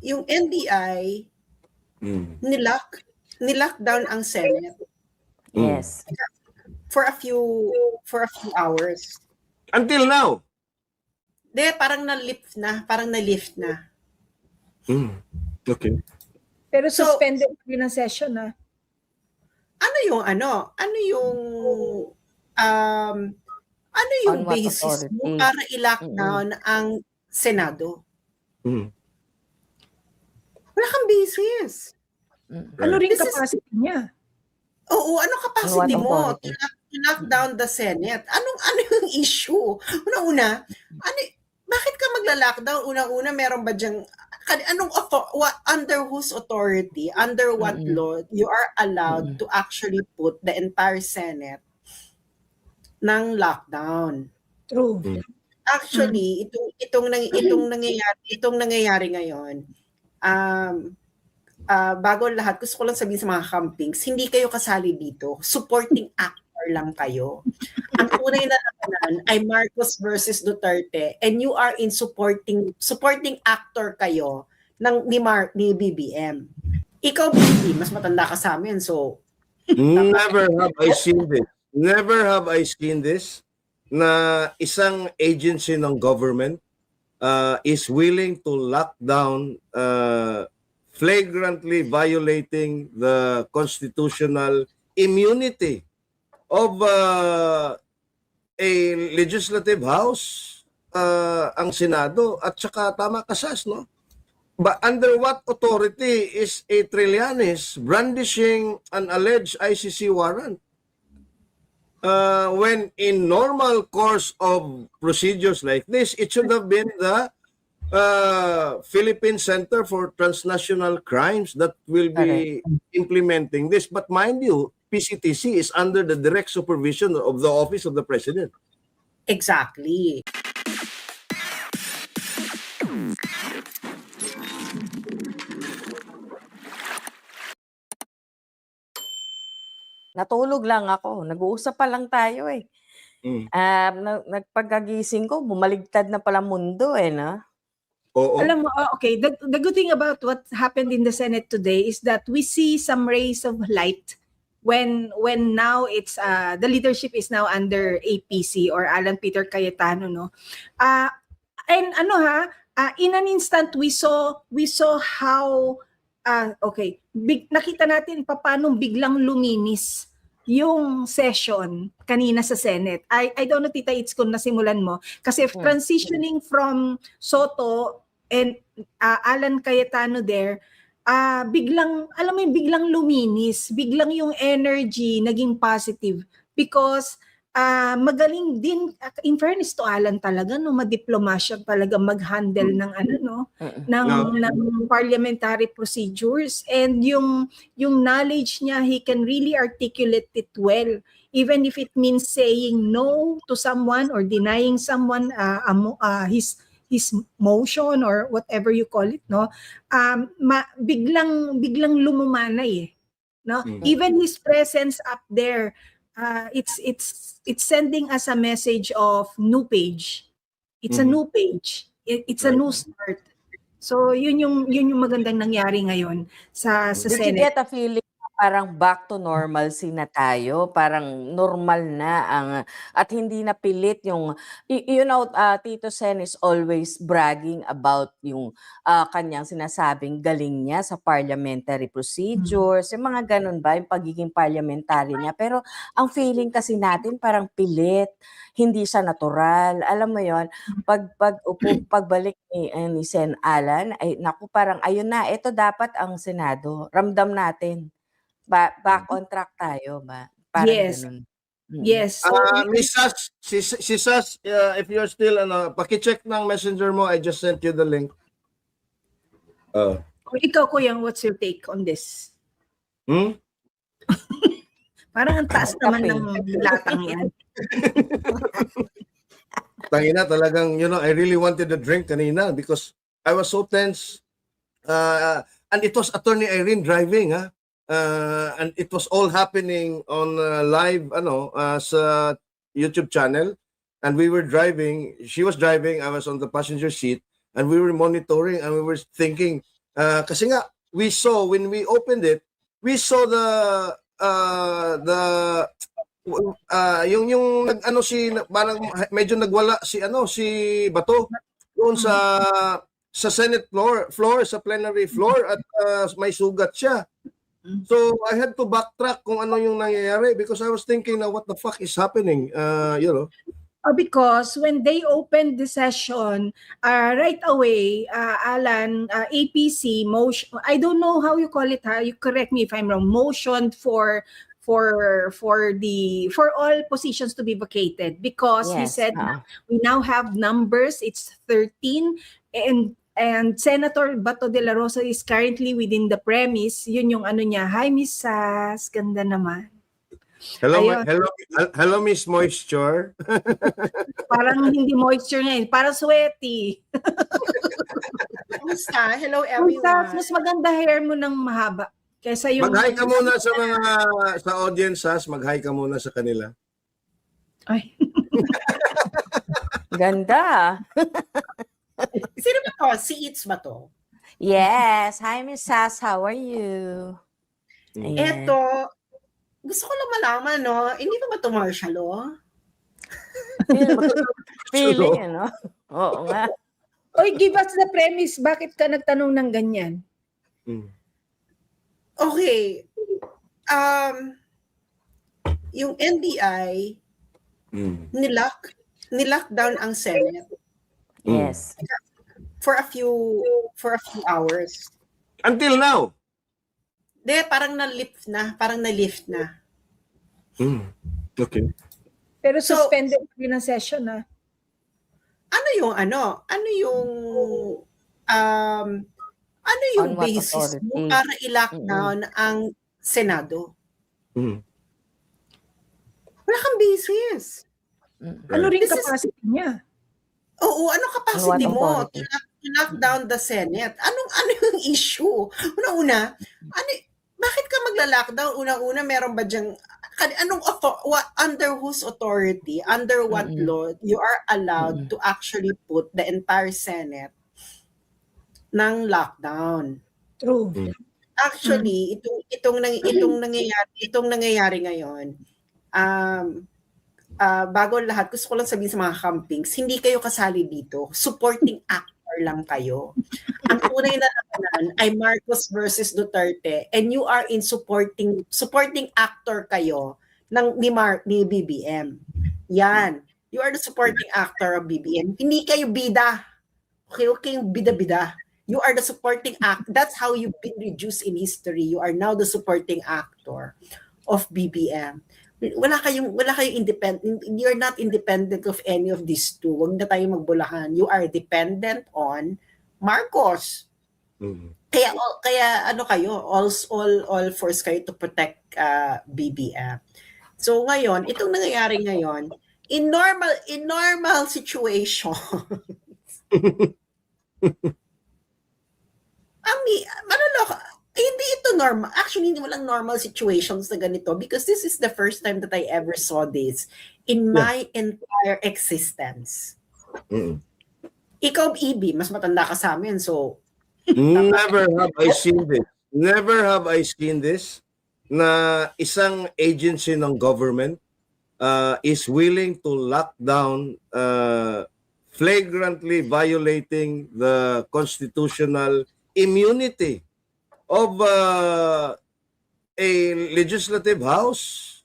yung NBI, nilockdown ang Senate. Yes. For a few hours. Until now. Parang na-lift na. Okay. Pero suspended din ang session, ha? Ano yung basis mo para i-lockdown ang Senado? Wala kang basis. Ano rin capacity niya? Oo, ano capacity mo to lock down the Senate? Ano yung issue? Una, bakit ka magla-lockdown? Una, meron ba diyang under whose authority, under what law you are allowed to actually put the entire Senate ng lockdown? True. Actually, itong nangyayari ngayon, bago lahat, gusto ko lang sabihin sa mga campings, hindi kayo kasali dito. Supporting actor lang kayo. Ang tunay na labanan ay Marcos versus Duterte, and you are in supporting actor kayo ni BBM. Ikaw, BB, mas matanda ka sa amin, so Never have I seen this na isang agency ng government is willing to lock down flagrantly violating the constitutional immunity of a legislative house, ang Senado, at saka tama kasas, no? But under what authority is a Trillanes brandishing an alleged ICC warrant? When in normal course of procedures like this, it should have been the Philippine Center for Transnational Crimes that will be implementing this. But mind you, PCTC is under the direct supervision of the Office of the President. Exactly. Natulog lang ako. Nag-uusap pa lang tayo eh. Nagpagagising ko, bumaligtad na pala mundo eh, no? Oo. Alam mo, okay, the good thing about what happened in the Senate today is that we see some rays of light when now it's the leadership is now under APC or Alan Peter Cayetano, no? And in an instant we saw how nakita natin paano biglang luminis yung session kanina sa Senate. I don't know, Tita Itz, kung nasimulan mo. Kasi transitioning from Soto and Alan Cayetano there, biglang luminis, biglang yung energy naging positive because magaling din, in fairness to Alan talaga, no, madiplomasya talaga mag-handle ng ng parliamentary procedures, and yung knowledge niya, he can really articulate it well, even if it means saying no to someone or denying someone his motion or whatever you call it, no. Biglang lumumanay no. Even his presence up there, it's sending us a message of new page. It's a new page. It's a new start. So yun yung magandang nangyari ngayon sa Did Senate. you get a feeling parang back to normalcy na tayo, parang normal na at hindi na pilit yung Tito Sen is always bragging about yung kanyang sinasabing galing niya sa parliamentary procedures, yung mga ganun ba, yung pagiging parliamentary niya. Pero ang feeling kasi natin parang pilit, hindi siya natural. Alam mo yon, pagbalik ni Sen Alan, ay naku, parang ayun na, ito dapat ang Senado. Ramdam natin. Back on track tayo ba? Parang Yes. ganun. Yes. So, Miss Sas, si Sas, if you're still, paki-check ng messenger mo, I just sent you the link. ikaw, Kuya, what's your take on this? Parang ang taas naman ng latang yan. Tangina, talagang, I really wanted a drink kanina because I was so tense. And it was Attorney Irene driving, and it was all happening on live sa YouTube channel, and we were driving, she was driving, I was on the passenger seat, and we were monitoring, and we were thinking, Kasi nga, we saw, when we opened it, we saw yung nag-ano parang medyo nagwala si Bato doon sa Senate floor, sa plenary floor, at may sugat siya. So I had to backtrack kung ano yung nangyayari because I was thinking na what the fuck is happening, you know. Because when they opened the session, right away, Alan, APC motion, I don't know how you call it, you correct me if I'm wrong, motioned for all positions to be vacated because he Yes. said we now have numbers, it's 13, and Senator Bato de la Rosa is currently within the premise. Yun yung ano niya. Hi, Miss Sas, ganda naman. Hello, Ayun. hello, Miss Moisture. Parang hindi moisture ngayon, parang sweaty. Kamusta? Hello Miss everyone. Sas, mas maganda hair mo ng mahaba kaysa yung... Mag-hi ka muna sa audience, Sas. Mag-hi ka muna sa kanila. Ay. Ganda. Sino ba to? Si It's ba to? Yes. Hi, Miss Sas. How are you? Ayan. Eto, gusto ko lang malaman, no? Hindi pa ba ito martial law? Feeling, no? Oo nga. Oy, give us the premise. Bakit ka nagtanong ng ganyan? Okay. Yung NBI, nilockdown ang Senate Yes. for a few hours. Until now. Parang na-lift na. Okay. Pero So, suspended din ang session, ha? Ano yung On what basis mo authority? para i-lockdown ang Senado? Wala kang basis. Ano rin This is- capacity niya? Oo, ano capacity On what mo authority? to lock down the Senate? Ano yung issue? Una, bakit ka magla-lockdown? Una, meron ba diyang under whose authority, under what law you are allowed to actually put the entire Senate ng lockdown? True. Actually, itong nangyayari ngayon, bago lahat, gusto ko lang sabihin sa mga campings, hindi kayo kasali dito. Supporting actor lang kayo. Ang tunay na labanan ay Marcos versus Duterte, and you are in supporting actor kayo ni BBM. Yan. You are the supporting actor of BBM. Hindi kayo bida. Okay, yung bida-bida. You are the supporting act. That's how you've been reduced in history. You are now the supporting actor of BBM. Wala kayong independent. You're not independent of any of these two. Huwag na tayo magbulahan. You are dependent on Marcos. Kaya ano kayo, all force kayo to protect BBM. So ngayon, itong nangyayari ngayon, in normal situation, hindi ito normal. Actually, hindi walang normal situations na ganito because this is the first time that I ever saw this in my entire existence. Ikaw, EB, mas matanda ka sa amin, so... Never have I seen this. Never have I seen this na isang agency ng government is willing to lock down flagrantly violating the constitutional immunity of a legislative house,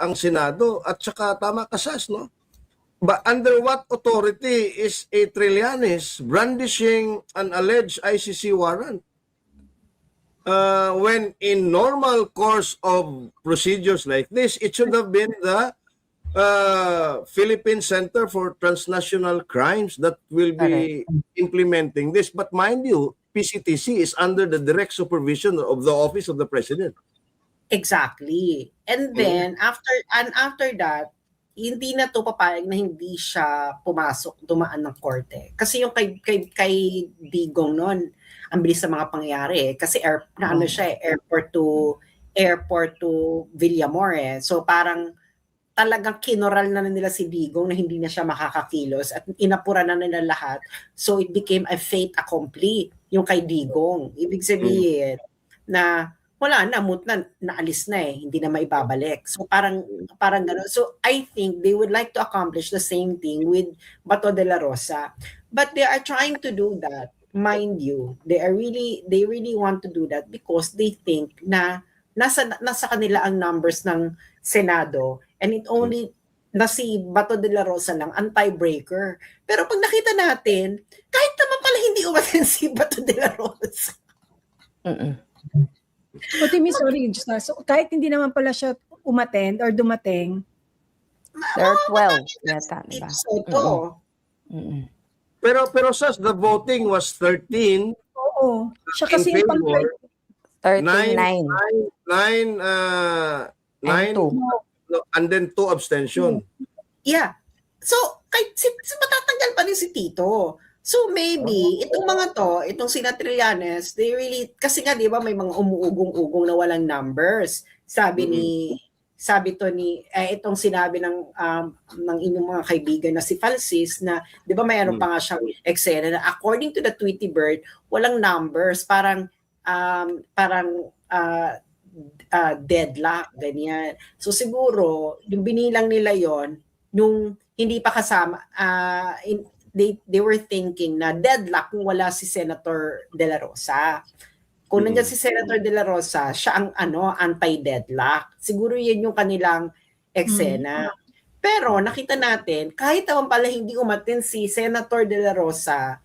ang Senado, at saka tama kasas, no? But under what authority is a Trillanes brandishing an alleged ICC warrant? When in normal course of procedures like this, it should have been the Philippine Center for Transnational Crimes that will be implementing this. But mind you, PCTC is under the direct supervision of the Office of the President. Exactly. And then, after that, hindi na to papayag na hindi siya dumaan ng korte. Kasi yung kay Digong noon, ang bilis sa mga pangyayari. Kasi airport to Villamor. So parang talagang kinoral na nila si Digong na hindi na siya makakakilos at inapura na nila lahat. So it became a fait accompli. yung kay Digong. Ibig sabihin na wala na, naalis na hindi na maibabalik. So parang gano'n. So I think they would like to accomplish the same thing with Bato de la Rosa. But they are trying to do that, mind you. They really want to do that because they think na nasa kanila ang numbers ng Senado, and it only na si Bato de la Rosa lang ang tiebreaker. Pero pag nakita natin, kahit naman pala hindi umaten si Bato de la Rosa. But sorry, so kahit hindi naman pala siya umattend or dumating, There are 12 yata, diba? Soto. Pero Sas, the voting was 13 oo. Siya in kasi yung favor, 39 9 and 2. and then 2 abstention. Yeah. So, kahit matatanggal pa rin si Tito. So, maybe, itong sina Trillanes, they really, kasi nga, di ba, may mga umuugong-ugong na walang numbers. Itong sinabi ng inyong mga kaibigan na si Falsis, na, di ba, mayroon pa nga siyang eksena na according to the Tweety Bird, walang numbers, parang deadlock, ganyan. So, siguro, yung binilang nila yon nung hindi pa kasama, they were thinking na deadlock kung wala si Senator De La Rosa. Kung nandiyan si Senator De La Rosa, siya ang anti-deadlock. Siguro yan yung kanilang eksena. Pero nakita natin, kahit naman pala hindi umatin si Senator De La Rosa,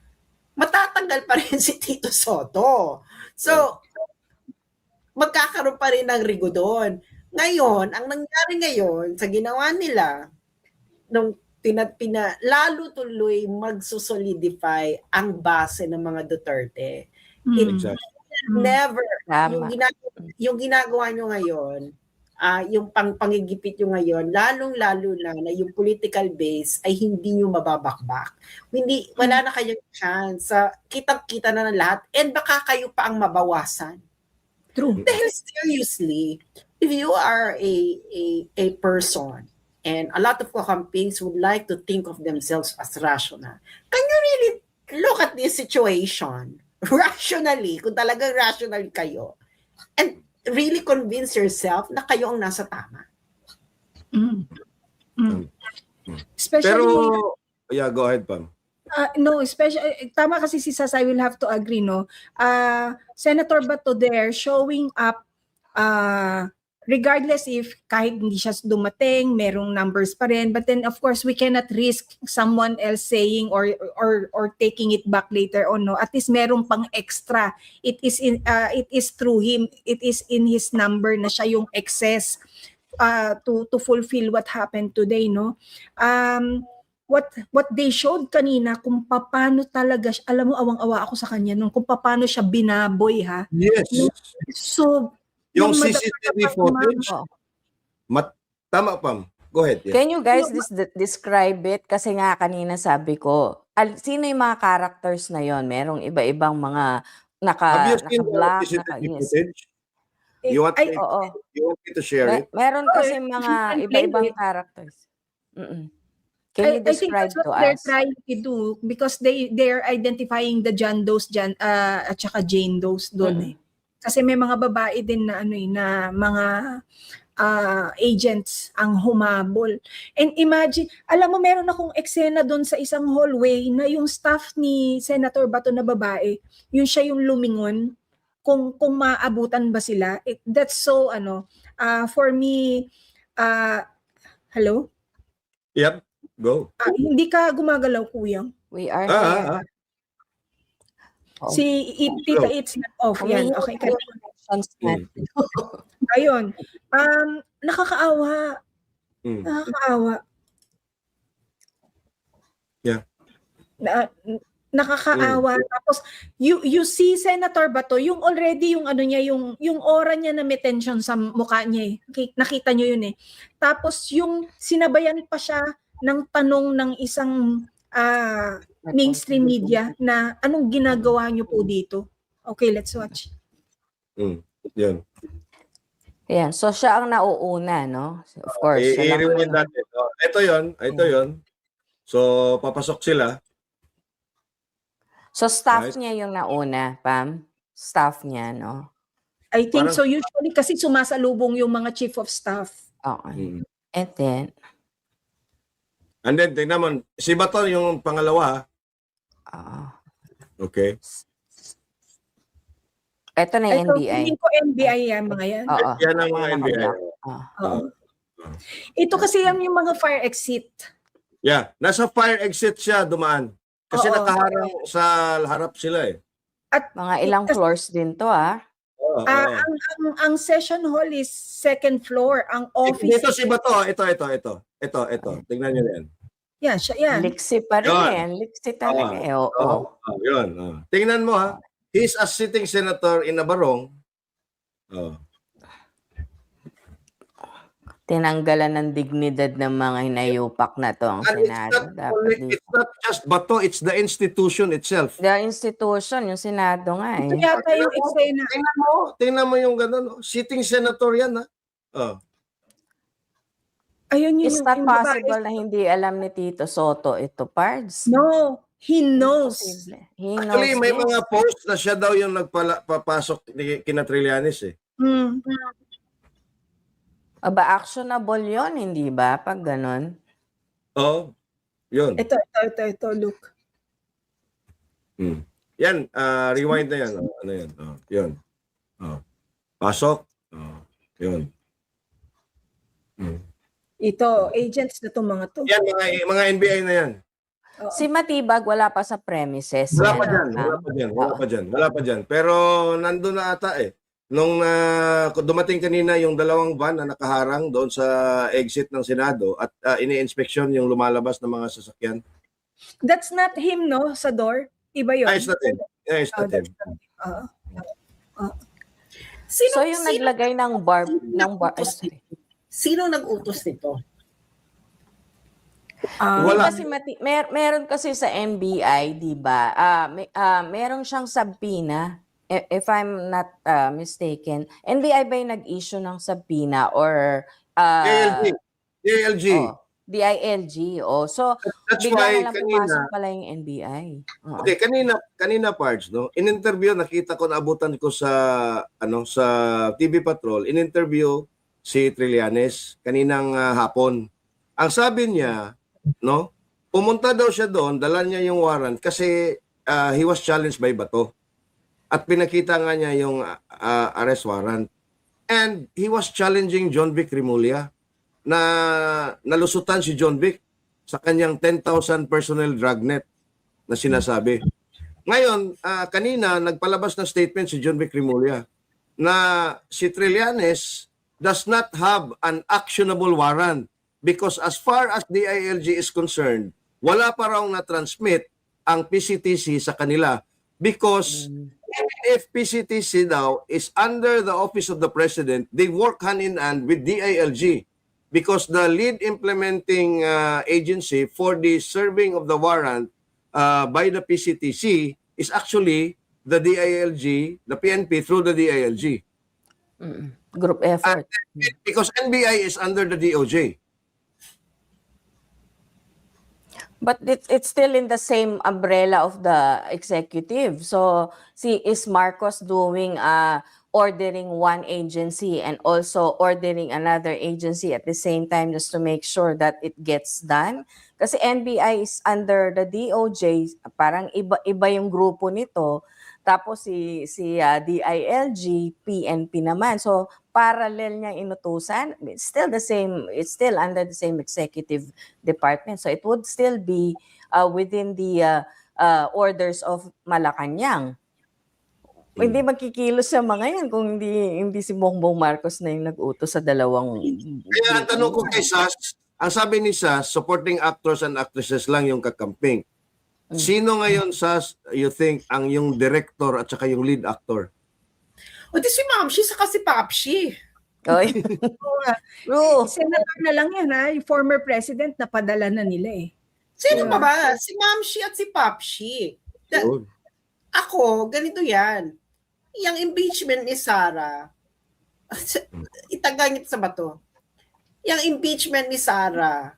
matatanggal pa rin si Tito Soto. So, magkakaroon pa rin ng rigo doon. Ngayon, ang nangyari ngayon sa ginawa nila, nung lalo tuloy magsusolidify ang base ng mga Duterte. Exactly. Never, Tama. yung ginagawa nyo ngayon, yung pangigipit nyo ngayon, lalong-lalo na yung political base ay hindi nyo mababakbak. Wala na kayong chance. Kitang-kita na ng lahat, and baka kayo pa ang mabawasan. true. Dahil seriously, if you are a person, and a lot of campaigns would like to think of themselves as rational, can you really look at this situation rationally, kung talagang rational kayo, and really convince yourself na kayo ang nasa tama? Especially, Pero, yeah, go ahead, Pam. no, especially, tama kasi si Sasay, will have to agree, no? Senator Bato there showing up, regardless if kahit hindi siya dumating, merong numbers pa rin. But then, of course, we cannot risk someone else saying or taking it back later on. No, at least merong pang extra. It is through him. It is in his number na siya yung excess to fulfill what happened today. No, what they showed kanina, kung paano talaga siya, alam mo, awang-awa ako sa kanya nung kung paano siya binaboy, ha. Yes. So Yung CCTV footage, tama, Pam. Go ahead. Yeah. Can you guys describe it? Kasi nga kanina sabi ko, sino yung mga characters na yon? Merong iba-ibang mga Have you seen the naka-black, CCTV yes. footage? You want Oo. me to share it? Meron kasi you mga can play iba-ibang it. characters. Can you I think describe that's what to they're us? trying to do because they're identifying the John Does at saka Jane Does doon. Kasi may mga babae din na na mga agents ang humabol. And imagine, alam mo, meron akong eksena doon sa isang hallway na yung staff ni Senator Bato na babae, yun siya yung lumingon kung maabutan ba sila. That's so for me, hello? Yep, go. Hindi ka gumagalaw, kuya. We are here. Si Tita It's not off. Yan. Okay. Ayun. Nakakaawa. Nakakaawa. Yeah. Nakakaawa. Tapos you see Senator Bato, yung already yung niya, yung aura niya na may tension sa mukha niya eh. Nakita niyo yun eh. Tapos yung sinabayan pa siya ng tanong ng isang mainstream media na anong ginagawa niyo po dito. Okay, let's watch. Yan. Ayan. So, siya ang nauuna, no? Of course. siya lang I-rewind ang- natin. Ito yon. So, papasok sila. So staff Right. niya yung nauna, Pam? Staff niya, no? I think Parang- so. Usually kasi sumasalubong yung mga chief of staff. Okay. Mm. And then, And then, tingnan mo, si Bato yung pangalawa. ah, Okay. eto na Ay, yung so, NBI. feeling ko NBI yan, mga yan. Oo. Yan ang mga NBI. nakablock. Ah. Oo. Ito kasi yung mga fire exit. Yeah. Nasa fire exit siya dumaan. Kasi Oo. nakaharang sa harap sila eh. Mga ilang floors din to, ah. Oo, Ah, oo. ang session hall is second floor. Ang office, Dito si Bato. Ito. Tingnan niyo yan. yan, siya yan. Liksi pa rin Yun. eh. Liksi talaga eh. Oo. Yun. Tingnan mo ha. He's a sitting senator in Nabarong. Oh. Tinanggalan ng dignidad ng mga hinayupak na to ang And Senado. Dapat dito. it's not just Bato, it's the institution itself. The institution, yung Senado nga Ito eh. yata yung eksena. Tingnan mo yung gano'n. Sitting senator yan ha. Oh. Ayun yun Is yung that babae. possible na hindi alam ni Tito Soto ito, Pards? No, he knows. Imposible. He knows Actually, may this. mga post na siya daw yung nagpapasok kina Trillanes eh. Hmm. Aba, actionable yon hindi ba? Pag ganon. Oh, yun. Ito, look. Yan, rewind na yan. Oh, ano yan? Oh, yun. Oh. Pasok. Oh, yun. Ito, agents na itong mga to. Yan, mga NBI na yan. Oo. Si Matibag wala pa sa premises. Wala pa yan, dyan, ah. wala pa dyan. Pero nandun na ata eh. Nung dumating kanina yung dalawang van na nakaharang doon sa exit ng Senado at ini-inspeksyon yung lumalabas ng mga sasakyan. That's not him, no? Sa door. Iba yun. Ayos natin. Ayos Oh, natin. Oo. So yung naglagay ng bar, ay, sorry. Sino nag-utos nito? Wala. Kasi meron kasi sa NBI, 'di ba? Meron siyang subpoena if I'm not mistaken. NBI ba yung nag-issue ng subpoena or DILG. DILG. So That's bigla why na lang kanina, pumasok pala yung NBI. okay, kanina Pards, no? In-interview, nakita ko, naabutan ko sa sa TV Patrol, in-interview si Trillanes kaninang hapon. Ang sabi niya, no, pumunta daw siya doon, dala niya yung warrant kasi he was challenged by Bato. At pinakita nga niya yung arrest warrant. And he was challenging John Vic Rimulya na nalusutan si John Vic sa kanyang 10,000 personnel dragnet na sinasabi. Ngayon, kanina nagpalabas ng statement si John Vic Rimulya na si Trillanes does not have an actionable warrant because as far as DILG is concerned, wala pa raw na-transmit ang PCTC sa kanila because if PCTC daw is under the office of the President, they work hand in hand with DILG because the lead implementing agency for the serving of the warrant by the PCTC is actually the DILG, the PNP through the DILG. Group effort. Because NBI is under the DOJ. But it's still in the same umbrella of the executive. So, is Marcos doing ordering one agency and also ordering another agency at the same time just to make sure that it gets done? Kasi NBI is under the DOJ, parang iba yung grupo nito. Tapos si DILG, PNP naman. So parallel niya inutusan. It's still the same, it's still under the same executive department. So it would still be within the orders of Malacanang. Hindi magkikilos sa mga yan kung hindi si Bongbong Marcos na yung nag-utos sa dalawang. Kaya ang tanong ko kay Sas, ang sabi ni Sas, supporting actors and actresses lang yung kakamping. Sino ngayon, Sas, you think, ang yung director at saka yung lead actor? O di si Ma'am, siya saka si Papshi. Oy. True. Senator na lang yan, ha? Yung former president, napadala na nila eh. Sino pa ba? Si Ma'am Shi at si Papshi. Yun. Ako, ganito yan. Yung impeachment ni Sara, itagangit sa bato. Yung impeachment ni Sara,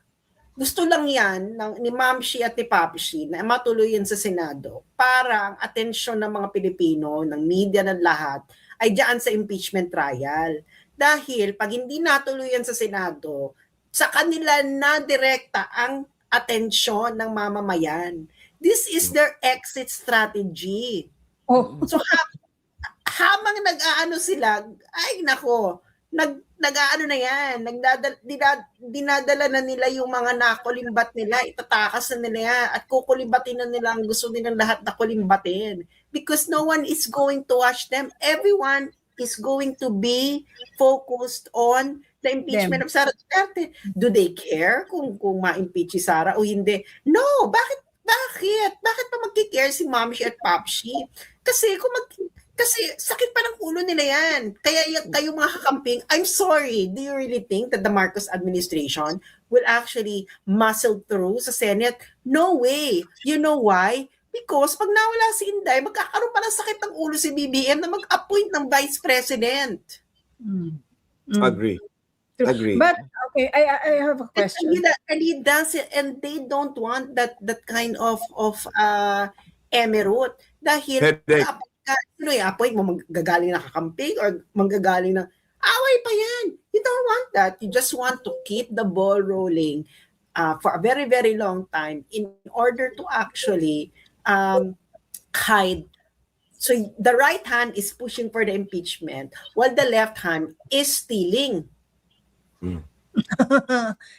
gusto lang yan ni Ma'am Shi at ni Papi Shi na matuloy yan sa Senado para ang atensyon ng mga Pilipino, ng media, ng lahat, ay diyan sa impeachment trial. Dahil pag hindi natuloy yan sa Senado, sa kanila na direkta ang atensyon ng mamamayan. This is their exit strategy. Oh, So habang nag-aano sila, ay nako, nag-aano na yan, dinadala na nila yung mga nakulimbat nila, itatakas na nila yan, at kukulimbatin na nila ang gusto nilang lahat na kulimbatin. Because no one is going to watch them. Everyone is going to be focused on the impeachment of Sara Duterte. Do they care kung ma-impeach si Sara o hindi? No, bakit pa magki-care si Momshi at Popshi? Kasi sakit pa ng ulo nila yan. Kaya kayo mga kakamping, I'm sorry, do you really think that the Marcos administration will actually muscle through sa Senate? No way. You know why? Because pag nawala si Inday, magkakaroon pa ng sakit ng ulo si BBM na mag-appoint ng Vice President. Agree. But okay, I have a question. And he does it, and they don't want that kind of emerald. Dahil sino i-appoint mo, manggagaling na kakamping or manggagaling na away pa yan. You don't want that. You just want to keep the ball rolling for a very, very long time in order to actually hide. So the right hand is pushing for the impeachment while the left hand is stealing.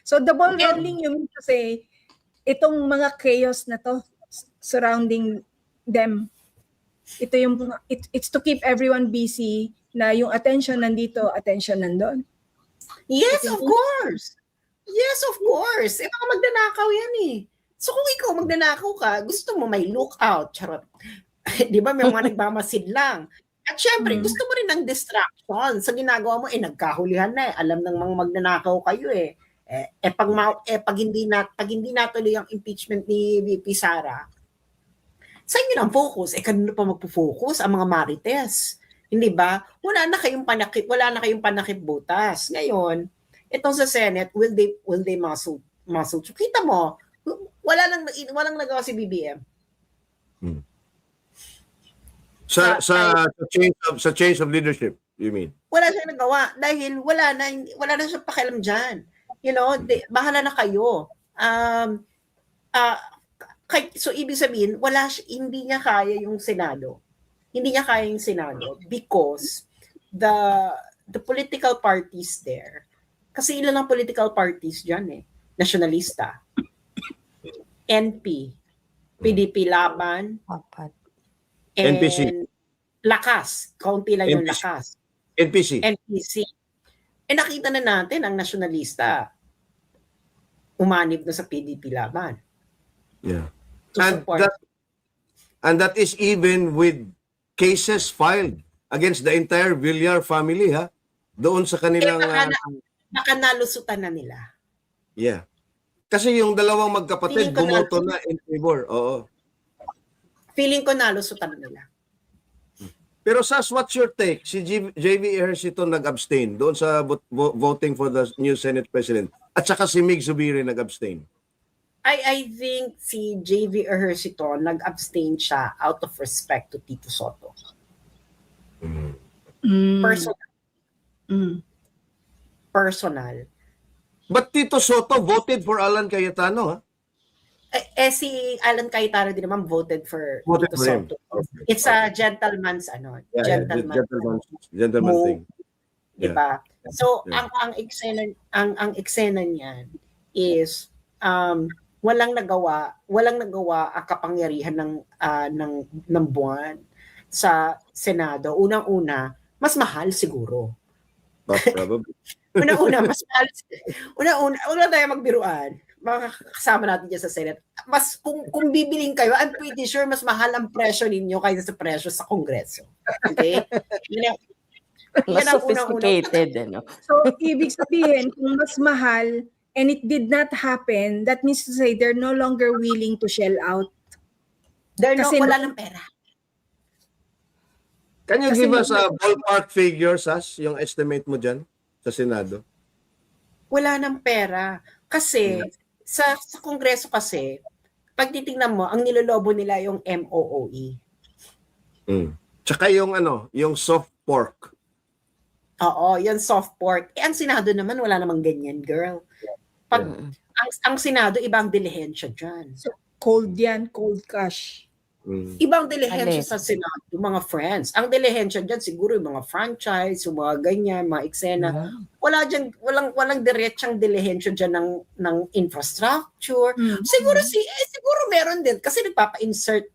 So the ball rolling, you mean to say, itong mga chaos na to surrounding them, ito yung it's to keep everyone busy na yung attention nandito, attention nandun. Yes, of course. Yes, of course. Eh, baka magnanakaw yan eh. So kung ikaw magnanakaw ka, gusto mo may lookout. Charot. Di ba, may mga nagmamasid lang. At syempre, gusto mo rin ng distraction. Sa ginagawa mo, nagkahulihan na eh. Alam ng mga magnanakaw kayo eh. Pag hindi natuloy ang impeachment ni VP Sara, sa inyo ang focus. Kanino pa magpo-focus? Ang mga marites. Hindi ba? Wala na kayong panakip butas. Ngayon, itong sa Senate, will they muscle? So, kita mo, walang nagawa si BBM. Sa change of leadership, you mean? Wala siyang nagawa dahil wala na siyang pakialam diyan. You know, bahala na kayo. So ibig sabihin, hindi niya kaya yung Senado. Hindi niya kaya yung Senado because the political parties there, kasi ilan ang political parties diyan eh. Nationalista, NP, PDP Laban, and NPC. Lakas. Kaunti lang yung NPC. Lakas. NPC. Nakita na natin ang nationalista umanib na sa PDP Laban. Yeah. To support. And that is even with cases filed against the entire Villar family, ha? Doon sa kanilang... Baka nalusutan na nila. Yeah. Kasi yung dalawang magkapatid, bumoto na in favor. Oo. Feeling ko nalusutan na nila. Pero Sas, what's your take? Si JV Ejercito nag-abstain doon sa voting for the new Senate President. At saka si Mig Zubiri nag-abstain. I think si JV Ejercito nag-abstain siya out of respect to Tito Soto. Personal. But Tito Soto voted for Alan Cayetano, ha? Si Alan Cayetano din naman voted for Voted Tito for him. Soto. It's a gentleman's Gentleman move. thing. Yeah. Diba? So Yeah. ang eksena niyan is walang nagawa ang kapangyarihan ng buwan sa Senado. Unang-una, mas mahal siguro. Probably. Unang-una, mas mahal. Unang-una, wag na tayo magbiruan. Mga kasama natin dyan sa Senate. Mas kung bibiling kayo, I'm pretty sure mas mahal ang presyo ninyo kaysa sa presyo sa Kongreso. Okay? Mas sophisticated, ano? So, ibig sabihin, kung mas mahal and it did not happen, that means to say they're no longer willing to shell out. Wala ng pera. Can you Kasi give us a ballpark figure, Sas, yung estimate mo dyan sa Senado? Wala ng pera. Kasi sa Kongreso kasi, pag titingnan mo, ang nilolobo nila yung MOOE. Tsaka yung yung soft pork. Oo, yung soft pork. Ang Senado naman, wala namang ganyan, girl. Pag, ang Senado, ibang dilihensya dyan. So, cold yan, cold cash. Ibang dilihensya Alin? sa Senado, mga friends. Ang dilihensya dyan, siguro yung mga franchise, yung mga ganyan, mga eksena. Wala dyan, walang diretsang dilihensya dyan ng infrastructure. Siguro siguro meron din kasi nagpapa-insert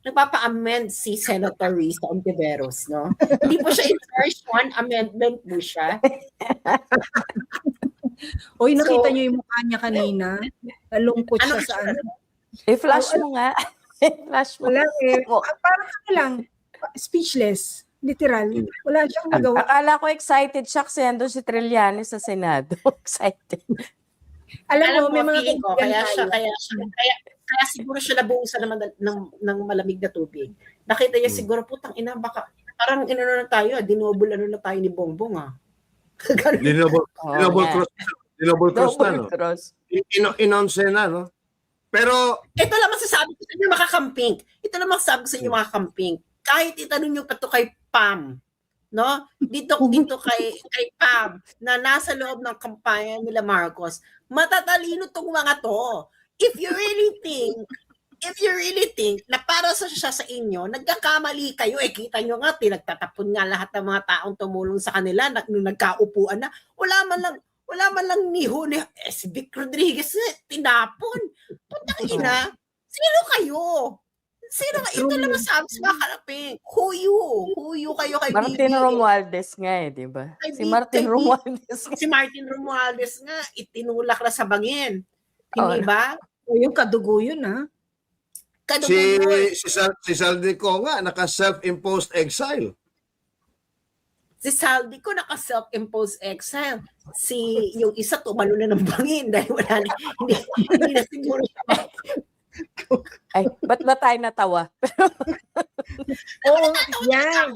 nagpapa-amend si Senator Risa Ontiveros, no? Hindi po siya in first one amendment po siya. Oy, nakita So, niyo yung mukha niya kanina? Nalungkot Ano siya sa ano. I-flash mo nga. I-flash mo. Wala eh. Mo. Parang ano lang, speechless. Literal. Wala siyang magawa. Akala ko excited siya kasi andun si Trillanes sa Senado. Excited. Alam mo, may mga feeling ko, kaibigan tayo. kaya siguro siya nabuhusan naman ng malamig na tubig. Nakita niya siguro, putang ina, baka, parang na tayo, dinobol na tayo ni Bongbong, ah. Ganun. Dinouble yeah. cross. Dinouble cross na, no? Double cross. Inonse na, no? Pero, Ito lang masasabi ko sa inyo, makakamping. Ito lang masasabi ko sa inyo, makakamping. Kahit itanong nyo pa to kay Pam, no? Dito kay Pam, na nasa loob ng kampanya nila Marcos, matatalino tong mga to. If you really think na para siya sa inyo, nagkakamali kayo, kita nyo nga, pinagtatapon nga lahat ng mga taong tumulong sa kanila, nung nagkaupuan na, wala man lang niho ni si Vic Rodriguez na tinapon. Putang ina, sino kayo? Ito lang masabi sa mga kalaping. Who you kayo kay Martin BBM? Romualdez nga eh, di ba? Kay Si B- Martin kay B- Romualdez. Si Martin Romualdez nga, itinulak na sa bangin. Hindi Oh. ba? O, yung kadugo yun, ha? Kadugo si yun. si Saldico nga, naka-self-imposed exile. Si Saldi ko naka-self-imposed exile. Yung isa tumalo na ng bangin dahil wala na, hindi na siguro siya. Ay, ba't ba tayo natawa? Oo, yan.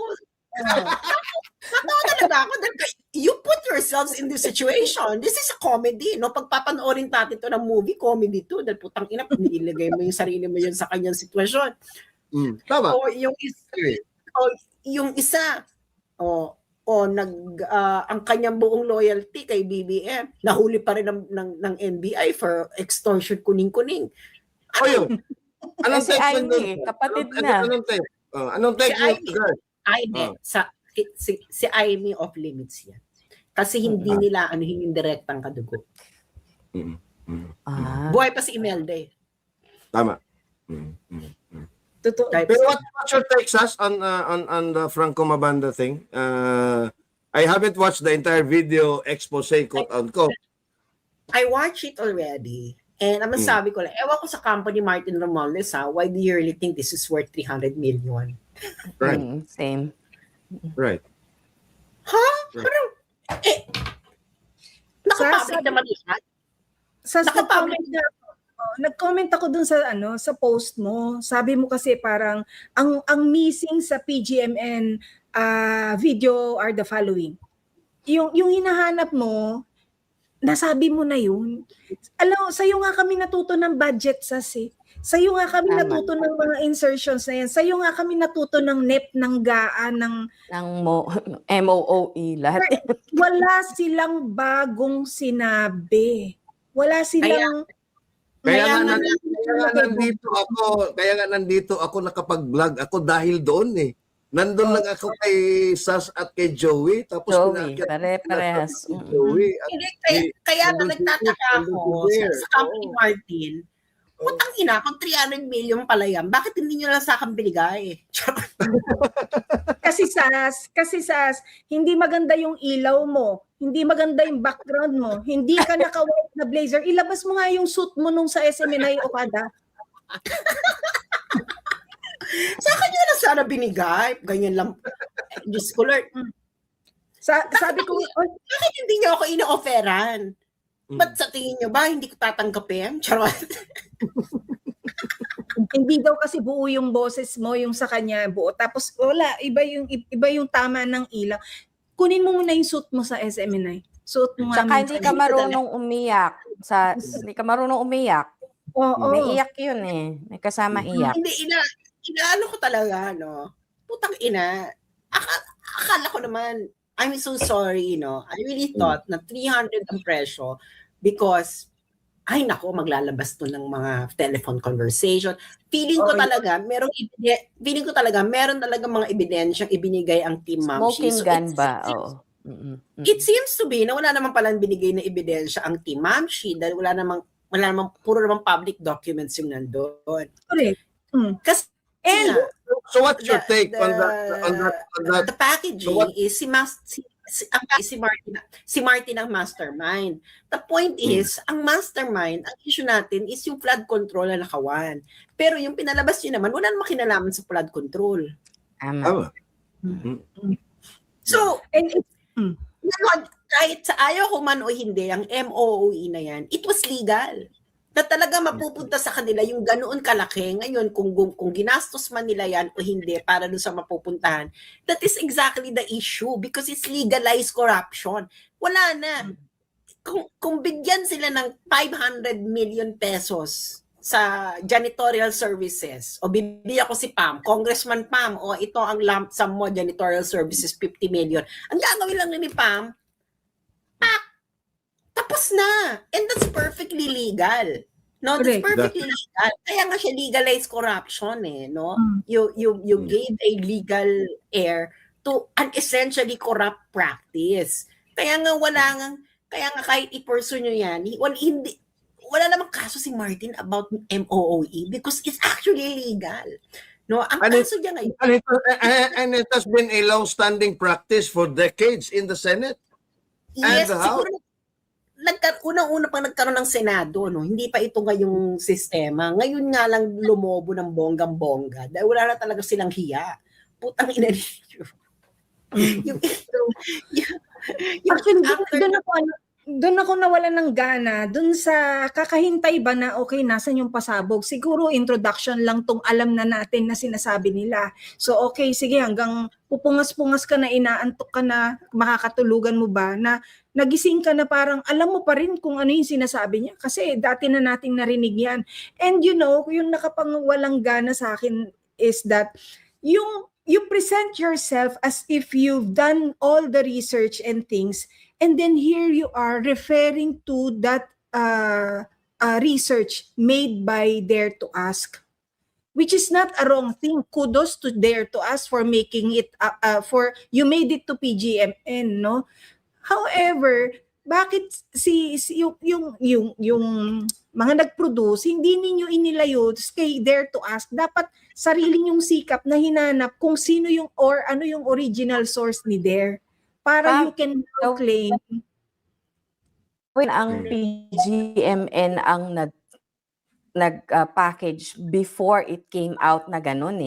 Natawa talaga ako dahil you put yourselves in this situation. This is a comedy, no? Pag papanoorin natin to ng movie, comedy to. Dahil putang ina, nilagay mo yung sarili mo yun sa kanyang sitwasyon. Tama. O yung isa, ang kanyang buong loyalty kay BBM, nahuli pa rin ng NBI for extortion kuning-kuning. Oyo. Anong Si text Amy, nandun? kapatid na. Anong text? Anong text? Si Amy. Girl? Ay, hindi. Si Amy off limits yan. Kasi hindi nila yung direktang kadugo. Ah. Buhay pa si Imelda eh. Tama. Totoo. Pero what's your take, Sas, on the Franco Mabanda thing? I haven't watched the entire video expose, quote-unquote. I watched it already. And ang masabi ko lang, ewan ko sa company Martin Romualdez, why do you really think this is worth 300 million? Right. Same. Right. Ha? Parang, nakapublic Sa- naman yan. Nag-comment na nag-comment ako dun sa sa post mo. Sabi mo kasi parang ang missing sa PGMN video are the following. Yung hinahanap mo, nasabi mo na yun. Alam, sa'yo nga kami natuto ng budget sa'yo nga kami Tama. natuto ng mga insertions na yan. Sa'yo nga kami natuto ng NEP, ng GAA, ng Ng MOOE, lahat. wala silang bagong sinabi. Wala silang Kaya Kaya nga nandito ako nakapag-vlog ako dahil doon eh. Nandun lang ako kay Sas at kay Joey. Tapos Joey, pinaakyat- pare-parehas. kay Joey. At Hindi, kaya na nagtataka ako sa company Martin. Putang ina, kung 300 million pala yan, bakit hindi nyo lang sa akin binigay? Kasi sas, hindi maganda yung ilaw mo, hindi maganda yung background mo, hindi ka naka-white na blazer, ilabas mo nga yung suit mo nung sa SMNI Okada. Sa akin nyo na sana binigay. Ganyan lang. Diyos ko, Lord. Sabi ko, Bakit hindi nyo ako ino-offeran? Ba't sa tingin nyo ba, hindi ko tatanggapin? Charot. hindi daw kasi buo yung boses mo, yung sa kanya buo. Tapos wala, iba yung tama ng ilaw. Kunin mo muna yung suit mo sa SMNI. Suot mo nga Tsaka hindi ka minsan. marunong umiyak. Hindi ka marunong umiyak. Oo. May iyak yun eh. May kasama iyak. Hindi, inaano ko talaga, no? Putang ina. Akala ko naman, I'm so sorry, I really thought na 300 ang presyo because, ay nako, maglalabas to ng mga telephone conversation. Feeling ko talaga, meron talaga mga ebidensyang ibinigay ang Team Mamshi. Smoking gun ba? Oo. It seems to be na wala naman palang binigay na ebidensya ang Team Mamshi dahil wala namang puro namang public documents yung nandoon. Correct. Kasi And So what's your take on that? the packaging is si Martin ang mastermind. The point is, ang mastermind, ang issue natin is yung flood control na nakawan. Pero yung pinalabas niyo naman, wala namang kinalaman sa flood control. Tama. So, and kahit sa ayaw ko man o hindi, ang MOOE na yan, it was legal. Na talaga mapupunta sa kanila yung ganoon kalaki. Ngayon, kung ginastos man nila yan o hindi para doon sa mapupuntahan, that is exactly the issue because it's legalized corruption. Wala na. Kung bigyan sila ng 500 million pesos sa janitorial services, o bibigyan ko si Pam, Congressman Pam, o ito ang lump sum mo, janitorial services, 50 million. Ang gagawin lang ni Pam, tapos na. And that's perfectly legal. No, that's perfectly legal. Kaya nga siya legalized corruption no? You gave a legal heir to an essentially corrupt practice. Kaya nga kaya nga kahit i-pursue nyo yan, wala namang kaso si Martin about MOOE because it's actually legal. No, ang kaso niya ngayon. And it has been a long-standing practice for decades in the Senate. Yes, And the House. siguro unang-una pang nagkaroon ng Senado, hindi pa ito ngayong sistema. Ngayon nga lang lumobo ng bonggang-bongga dahil wala na talaga silang hiya. Putang ina ninyo. Actually, doon ako nawala ng gana, doon sa kakahintay ba na okay, nasan yung pasabog? Siguro introduction lang tong alam na natin na sinasabi nila. So okay, sige, hanggang pupungas-pungas ka na, inaantok ka na, makakatulugan mo ba na nagising ka na parang alam mo pa rin kung ano yung sinasabi niya kasi dati na nating narinig yan. And yung nakapangwalang gana sa akin is that you present yourself as if you've done all the research and things, and then here you are referring to that research made by Dare to Ask, which is not a wrong thing. Kudos to Dare to Ask for making it, you made it to PGMN, no? However, bakit yung mga nag-produce, hindi ninyo inilayo kay Dare to Ask? Dapat sarili yung sikap na hinanap kung sino yung or ano yung original source ni Dare para you can claim. When ang PGMN ang nag-package before it came out na ganun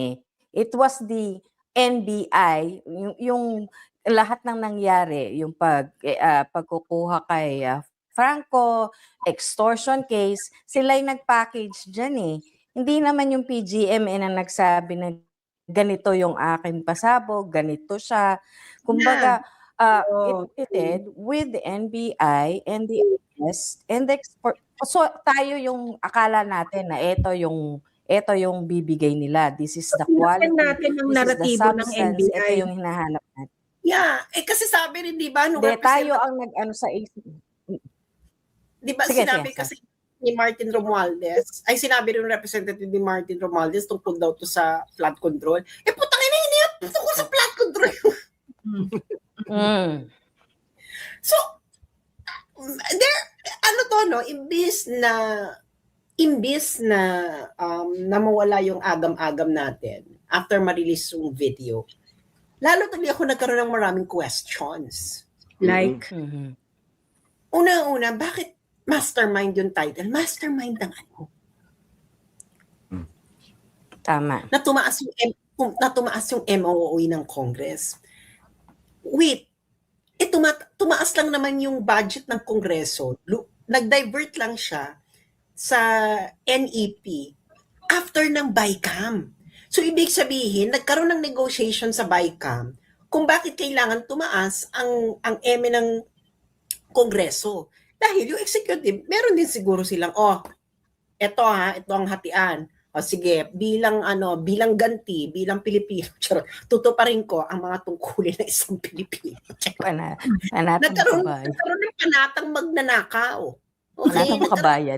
it was the NBI, yung lahat ng nangyari, yung pagkukuha kay Franco, extortion case, sila yung nag-package dyan Hindi naman yung PGMN ang nagsabi na ganito yung aking pasabog, ganito siya. Kumbaga, it did with the NBI and the IS and the export. So tayo yung akala natin na ito yung bibigay nila. This is the quality, natin ang naratibo ng NBI. Ito yung hinahanap natin. Yeah, kasi sabi rin, di ba, tayo ang nag-ano sa isip. Di ba sinabi kasi ni Martin Romualdez, ay sinabi rin ng representative ni Martin Romualdez tungkol daw to sa flood control. Putang ina, hindi tungkol sa flood control. So, imbis na mawala yung agam-agam natin after ma-release yung video, lalo tuloy ako nagkaroon ng maraming questions. Like? Una-una, bakit mastermind yung title? Mastermind ng ano? Tama. Na tumaas yung MOOE ng Congress. Wait, tumaas lang naman yung budget ng Kongreso. Nag-divert lang siya sa NEP after ng BICAM. So, ibig sabihin, nagkaroon ng negotiation sa BICAM kung bakit kailangan tumaas ang eme ng Kongreso. Dahil yung executive, meron din siguro silang, ito ang hatian. O sige, bilang ganti, bilang Pilipino, tutuparin ko ang mga tungkulin ng isang Pilipino. Panatang Nagkaroon makabayad. ng panatang magnanakaw. Panatang makabayad.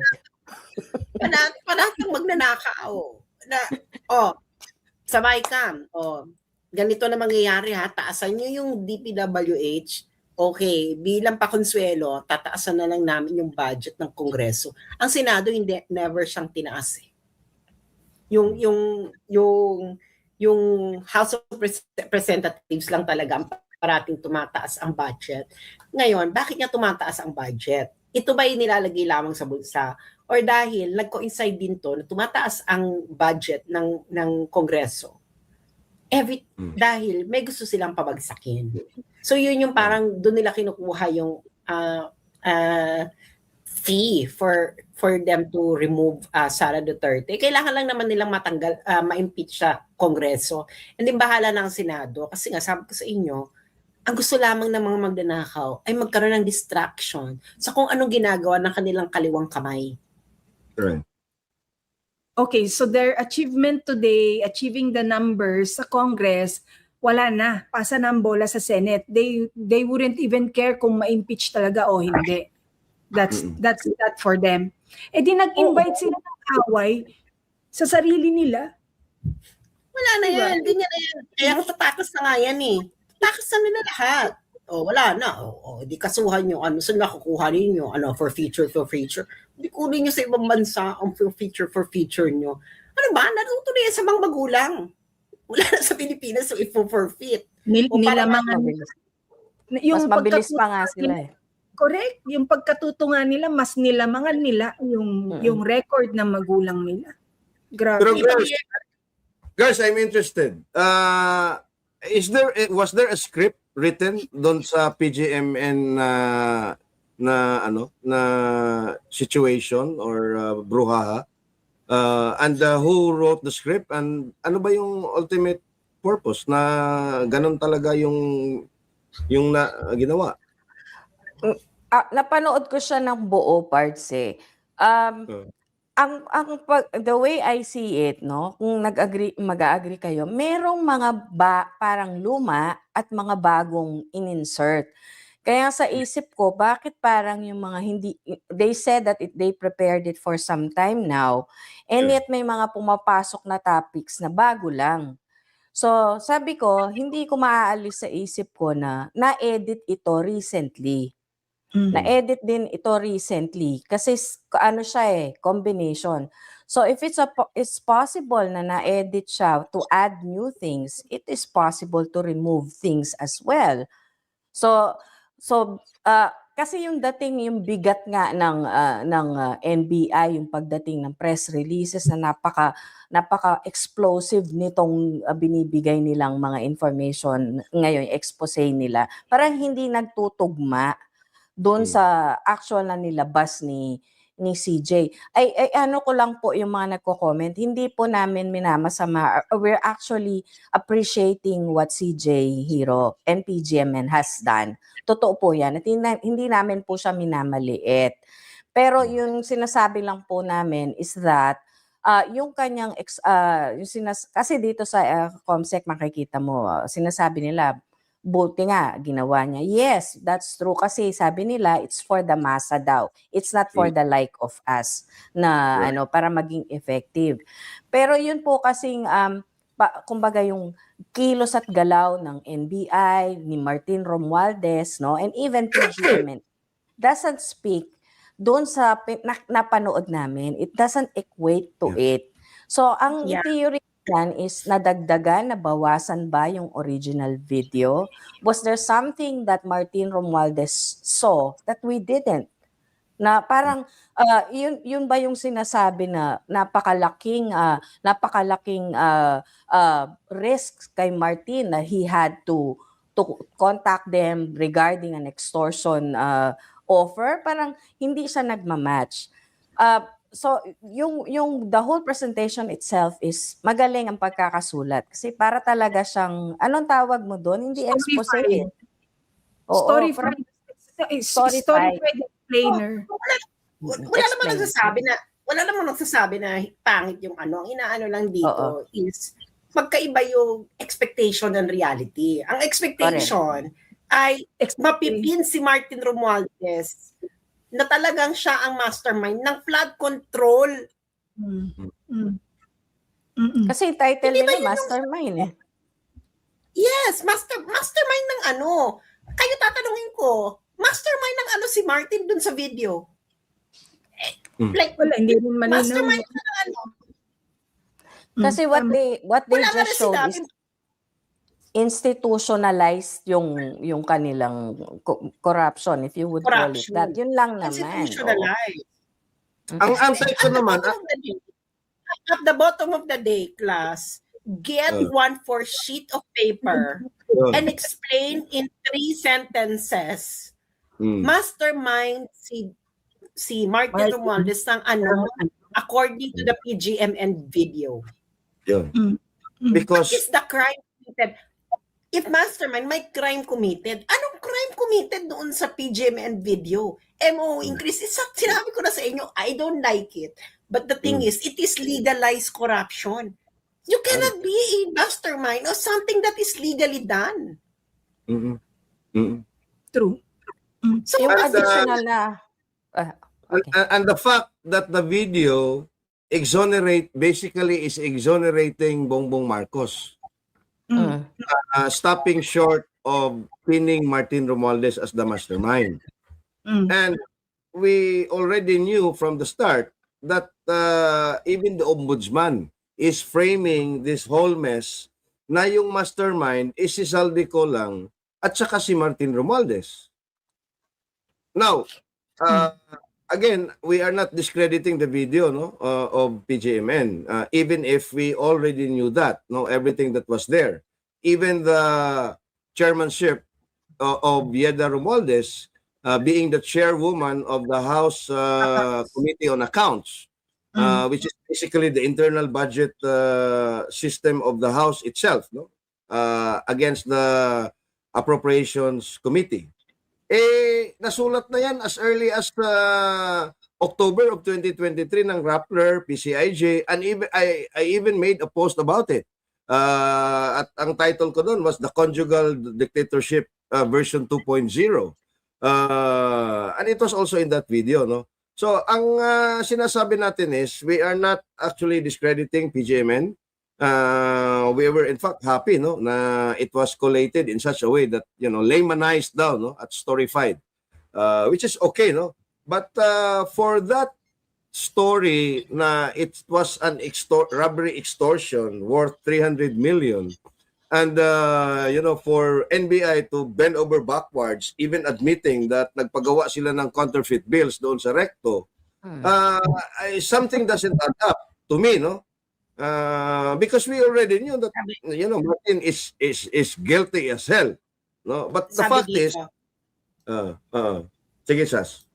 Panatang magnanakaw. Sabay ka. Ganito na mangyayari ha, taasan nyo yung DPWH. Okay, bilang pakonsuelo, tataasan na lang namin yung budget ng Kongreso. Ang Senado never siyang tinaas eh. Yung House of Representatives lang talaga ang parating tumataas ang budget. Ngayon, bakit niya tumataas ang budget? Ito ba yung nilalagay lamang sa bulsa? Or dahil nag-coincide din to na tumataas ang budget ng Kongreso? Dahil may gusto silang pabagsakin. So yun yung parang doon nila kinukuha yung fee for them to remove Sara Duterte. Kailangan lang naman nilang matanggal, ma-impeach sa Kongreso. And then bahala ng Senado. Kasi nga sabi ko sa inyo, ang gusto lamang ng mga magnanakaw ay magkaroon ng distraction sa kung anong ginagawa ng kanilang kaliwang kamay. Right. Okay, so their achievement today, achieving the numbers sa Congress, wala na. Pasa na ang bola sa Senate. They wouldn't even care kung ma-impeach talaga o hindi. That's that for them. Eh di nag-invite sila ng away sa sarili nila. Wala na yan. Hindi niya na yan. Kaya tatakas na nga yan eh. Tatakas na nila lahat. Wala na. Di kasuhan nyo. Saan nakukuha ninyo? For feature. Di kunin nyo sa ibang bansa ang for feature nyo. Ano ba? Natuto na yan sa mga magulang. Wala na sa Pilipinas so i-forfeit. Mas mabilis pa nga sila eh. Correct. Yung pagkatutungan nila, mas nilamangan nila yung record ng magulang nila. Grabe. Pero guys, I'm interested. Was there a script written doon sa PGMN na situation or brouhaha? And who wrote the script? And ano ba yung ultimate purpose na ganun talaga yung ginawa? Napanood ko siya ng buo parts eh. The way I see it, no, kung mag-agree kayo, merong mga parang luma at mga bagong in-insert. Kaya sa isip ko, bakit parang yung mga they said that they prepared it for some time now, and yet may mga pumapasok na topics na bago lang. So, sabi ko, hindi ko maaalis sa isip ko na na-edit ito recently. Na-edit din ito recently kasi siya combination. So if it's possible na na-edit siya to add new things, it is possible to remove things as well. So kasi yung yung bigat nga ng NBI, yung pagdating ng press releases na napaka-explosive nitong binibigay nilang mga information ngayon, expose nila. Parang hindi nagtutugma doon sa actual na nilabas ni CJ. Ay ano ko lang po yung mga nagko-comment, hindi po namin minamasama. We're actually appreciating what CJ Hero and PGMN has done. Totoo po yan. At hindi namin po siya minamaliit. Pero yung sinasabi lang po namin is that yung kanyang kasi dito sa COMSEC makikita mo, sinasabi nila buti nga ginawa niya. Yes, that's true kasi sabi nila it's for the masa daw. It's not for the like of us na para maging effective. Pero yun po kasing kumbaga yung kilos at galaw ng NBI, ni Martin Romualdez, no, and even PGMN doesn't speak doon sa napanood namin. It doesn't equate to it. So ang theory yan is nadagdagan, nabawasan ba yung original video? Was there something that Martin Romualdez saw that we didn't? Na parang yun ba yung sinasabi na napakalaking risk kay Martin na he had to contact them regarding an extortion offer? Parang hindi siya nagmamatch. So yung the whole presentation itself is magaling ang pagkakasulat kasi para talaga siyang anong tawag mo doon, hindi expose. Story from Story-fied explainer. Wala namang nagsasabi na pangit yung ano. Ang inaano lang dito is magkaiba yung expectation and reality. Ang expectation ay mapipin si Martin Romualdez na talagang siya ang mastermind ng flood control. Kasi title nila mastermind eh. Yes, mastermind ng ano. Kayo tatanungin ko, mastermind ng ano si Martin dun sa video? Like, Wala, hindi rin malinaw. mastermind ng ano? Kasi what they Wala nga just rin showed sinabi. is institutionalized yung kanilang corruption, if you would call it Corruption. that. Yun lang naman. Institutionalized. Ang antay ko naman, At the bottom of the day, class, get 1/4 sheet of paper and explain in 3 sentences. Mastermind si Martin Romualdez ng ano, according to the PGMN video. yun. What Because is the crime committed? If mastermind, may crime committed. Anong crime committed doon sa PGMN video? MO increase. Sinabi ko na sa inyo, I don't like it. But the thing is, it is legalized corruption. You cannot be a mastermind of something that is legally done. True. So, Yung And, additional na and the fact that the video basically is exonerating Bongbong Marcos, stopping short of pinning Martin Romualdez as the mastermind. And we already knew from the start that even the ombudsman is framing this whole mess na yung mastermind is si Saldico lang at saka si Martin Romualdez. Now, again, we are not discrediting the video of PGMN, even if we already knew that, everything that was there. Even the chairmanship of Yeda Romualdez, being the chairwoman of the House Committee on Accounts, which is basically the internal budget system of the House itself, against the Appropriations Committee. Nasulat na yan as early as October of 2023 ng Rappler, PCIJ, and even I even made a post about it. At ang title ko doon was The Conjugal Dictatorship version 2.0. And it was also in that video, So, ang sinasabi natin is we are not actually discrediting PGMN. We were in fact happy na it was collated in such a way that laymanized down at storyfied, which is okay, but for that story na it was an robbery extortion worth 300 million, and for NBI to bend over backwards, even admitting that nagpagawa sila ng counterfeit bills doon sa Recto, something doesn't add up to me, because we already knew that Martin is guilty as hell, but the fact is sige, Sas.